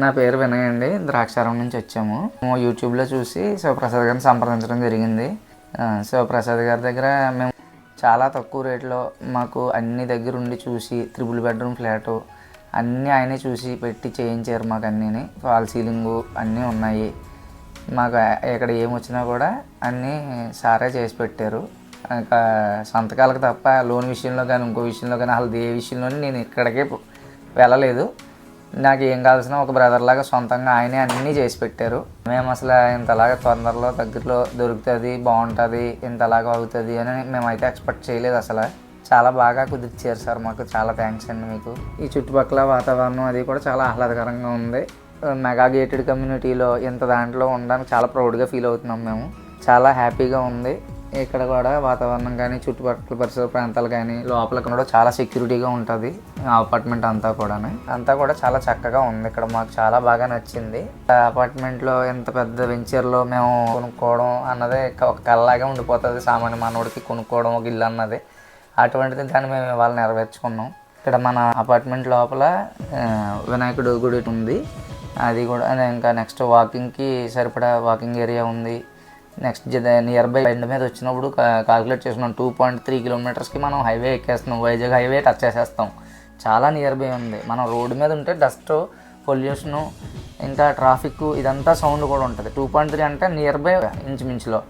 నా పేరు వినయ్ అండి. ద్రాక్షారం నుంచి వచ్చాము. యూట్యూబ్లో చూసి శివప్రసాద్ గారిని సంప్రదించడం జరిగింది. శివప్రసాద్ గారి దగ్గర మేము చాలా తక్కువ రేట్లో మాకు అన్ని దగ్గర ఉండి చూసి 3 బెడ్రూమ్ ఫ్లాటు అన్నీ ఆయనే చూసి పెట్టి చేయించారు. మాకు అన్నీని ఫాల్ సీలింగు అన్నీ ఉన్నాయి. మాకు ఇక్కడ ఏమొచ్చినా కూడా అన్నీ సారే చేసి పెట్టారు. ఇంకా సంతకాలకు తప్ప లోన్ విషయంలో కానీ ఇంకో విషయంలో కానీ అసలు ఏ విషయంలోనే నేను ఇక్కడికే వెళ్ళలేదు. నాకు ఏం కావాల్సిన ఒక బ్రదర్ లాగా సొంతంగా ఆయనే అన్నీ చేసి పెట్టారు. మేము అసలు ఇంతలాగా తొందరలో దగ్గరలో దొరుకుతుంది, బాగుంటుంది, ఇంతలాగా అవుతుంది అని మేమైతే ఎక్స్పెక్ట్ చేయలేదు. అసలు చాలా బాగా కుదిర్చారు సార్. మాకు చాలా థ్యాంక్స్ అండి మీకు. ఈ చుట్టుపక్కల వాతావరణం అది కూడా చాలా ఆహ్లాదకరంగా ఉంది. మెగా గేటెడ్ కమ్యూనిటీలో ఇంత దాంట్లో ఉండడానికి చాలా ప్రౌడ్గా ఫీల్ అవుతున్నాం మేము. చాలా హ్యాపీగా ఉంది. ఇక్కడ కూడా వాతావరణం కానీ చుట్టుపక్కల పరిసర ప్రాంతాలు కానీ లోపల కూడా చాలా సెక్యూరిటీగా ఉంటుంది. అపార్ట్మెంట్ అంతా కూడా చాలా చక్కగా ఉంది. ఇక్కడ మాకు చాలా బాగా నచ్చింది. అపార్ట్మెంట్లో ఇంత పెద్ద వెంచర్లో మేము కొనుక్కోవడం అన్నదే ఒక కళలాగా ఉండిపోతుంది. సామాన్య మానవుడికి కొనుక్కోవడం ఒక ఇల్లు అన్నది అటువంటిది దాన్ని మేము ఇవాళ నెరవేర్చుకున్నాం. ఇక్కడ మన అపార్ట్మెంట్ లోపల వినాయకుడు గుడి ఉంది. అది కూడా ఇంకా నెక్స్ట్ వాకింగ్కి సరిపడా వాకింగ్ ఏరియా ఉంది. నెక్స్ట్ నియర్ బై ఎండ్ మీద వచ్చినప్పుడు కాల్కులేట్ చేసుకున్నాం 2.3 కిలోమీటర్స్కి మనం హైవే ఎక్కేస్తున్నాం. వైజాగ్ హైవే టచ్ చేసేస్తాం. చాలా నియర్ బై ఉంది. మనం రోడ్డు మీద ఉంటే డస్ట్ పొల్యూషను ఇంకా ట్రాఫిక్ ఇదంతా సౌండ్ కూడా ఉంటుంది. 2.3 అంటే నియర్ బై ఇంచుమించులో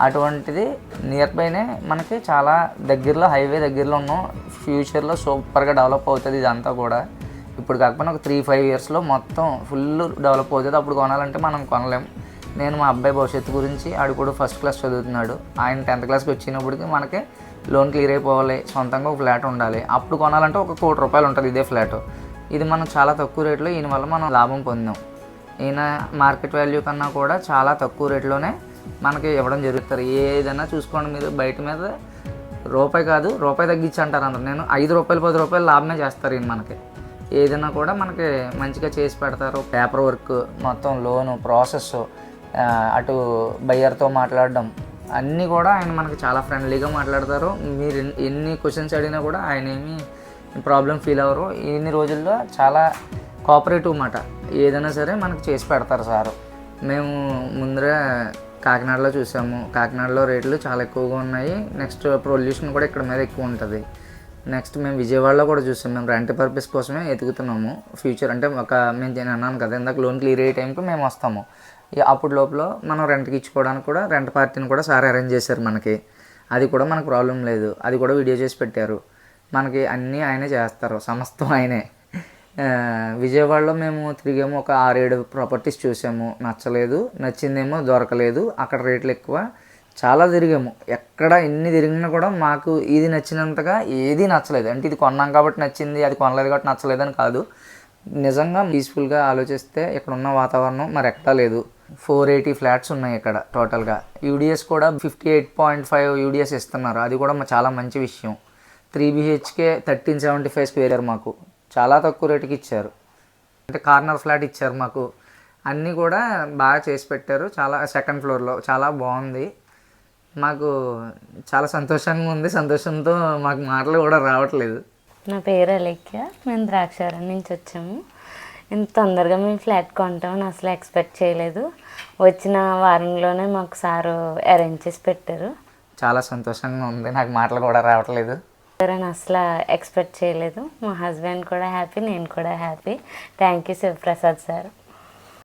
అటువంటిది నియర్ బైనే మనకి చాలా దగ్గరలో హైవే దగ్గరలో ఉన్నాం. ఫ్యూచర్లో సూపర్గా డెవలప్ అవుతుంది ఇదంతా కూడా. ఇప్పుడు కాకపోయినా ఒక 3-5 ఇయర్స్లో మొత్తం ఫుల్ డెవలప్ అవుతుంది. అప్పుడు కొనాలంటే మనం కొనలేం. నేను మా అబ్బాయి భవిష్యత్తు గురించి ఆడు కూడా ఫస్ట్ క్లాస్ చదువుతున్నాడు. ఆయన 10th క్లాస్కి వచ్చినప్పటికి మనకి లోన్ క్లియర్ అయిపోవాలి, సొంతంగా ఒక ఫ్లాట్ ఉండాలి. అప్పుడు కొనాలంటే ఒక ₹1 కోటి ఉంటుంది ఇదే ఫ్లాట్. ఇది మనం చాలా తక్కువ రేట్లో ఈయన వల్ల మనం లాభం పొందాం. ఈయన మార్కెట్ వాల్యూ కన్నా కూడా చాలా తక్కువ రేట్లోనే మనకి ఇవ్వడం జరుగుతుంది. ఏదైనా చూసుకోండి మీరు, బయట మీద రూపాయి కాదు రూపాయి తగ్గించి అంటారు అందరు. నేను ₹5 ₹10 లాభమే చేస్తారు ఈయన మనకి. ఏదైనా కూడా మనకి మంచిగా చేసి పెడతారు. పేపర్ వర్క్ మొత్తం లోను ప్రాసెస్ అటు బయ్యర్తో మాట్లాడడం అన్నీ కూడా ఆయన మనకి చాలా ఫ్రెండ్లీగా మాట్లాడతారు. మీరు ఎన్ని క్వశ్చన్స్ అడిగినా కూడా ఆయన ఏమీ ప్రాబ్లం ఫీల్ అవ్వరు. ఇన్ని రోజుల్లో చాలా కోఆపరేటివ్ మాట. ఏదైనా సరే మనకి చేసి పెడతారు సారు. మేము ముందరే కాకినాడలో చూసాము. కాకినాడలో రేట్లు చాలా ఎక్కువగా ఉన్నాయి. నెక్స్ట్ పొల్యూషన్ కూడా ఇక్కడ మీద ఎక్కువ ఉంటుంది. నెక్స్ట్ మేము విజయవాడలో కూడా చూసాం. మేము రెంట్ పర్పస్ కోసమే ఎదుగుతున్నాము. ఫ్యూచర్ అంటే నేను అన్నాను కదా ఇందాక లోన్ క్లియర్ అయ్యే టైంకి మేము వస్తాము. అప్పుడు లోపల మనం రెంట్కి ఇచ్చుకోవడానికి కూడా రెంట్ పార్టీని కూడా సార్ అరేంజ్ చేశారు మనకి. అది కూడా మనకు ప్రాబ్లం లేదు. అది కూడా వీడియో చేసి పెట్టారు. మనకి అన్నీ ఆయనే చేస్తారు, సమస్తం ఆయనే. విజయవాడలో మేము తిరిగాము. ఒక 6-7 ప్రాపర్టీస్ చూసాము. నచ్చలేదు, నచ్చిందేమో దొరకలేదు. అక్కడ రేట్లు ఎక్కువ. చాలా తిరిగాము. ఎక్కడ ఎన్ని తిరిగినా కూడా మాకు ఇది నచ్చినంతగా ఏది నచ్చలేదు. అంటే ఇది కొన్నాం కాబట్టి నచ్చింది, అది కొనలేదు కాబట్టి నచ్చలేదని కాదు. నిజంగా పీస్ఫుల్గా ఆలోచిస్తే ఇక్కడ ఉన్న వాతావరణం మరి ఎక్కడా లేదు. 480 ఫ్లాట్స్ ఉన్నాయి ఇక్కడ టోటల్గా. యూడిఎస్ కూడా 58.5 యూడిఎస్ ఇస్తున్నారు. అది కూడా చాలా మంచి విషయం. 3 BHK 1375 స్క్వేర్ మాకు చాలా తక్కువ రేటుకి ఇచ్చారు. అంటే కార్నర్ ఫ్లాట్ ఇచ్చారు మాకు. అన్నీ కూడా బాగా చేసి పెట్టారు. చాలా సెకండ్ ఫ్లోర్లో చాలా బాగుంది. మాకు చాలా సంతోషంగా ఉంది. సంతోషంతో మాకు మాటలు కూడా రావట్లేదు. నా పేరు అలేఖ్య. మేము ద్రాక్షారం నుంచి వచ్చాము. ఇంత తొందరగా మేము ఫ్లాట్ కొంటామని అసలు ఎక్స్పెక్ట్ చేయలేదు. వచ్చిన వారంలోనే మాకు సారు అరేంజ్ చేసి పెట్టారు. చాలా సంతోషంగా ఉంది. నాకు మాటలు కూడా రావట్లేదు. అని అసలు ఎక్స్పెక్ట్ చేయలేదు. మా హస్బెండ్ కూడా హ్యాపీ, నేను కూడా happy. Thank you Shivaprasad sir.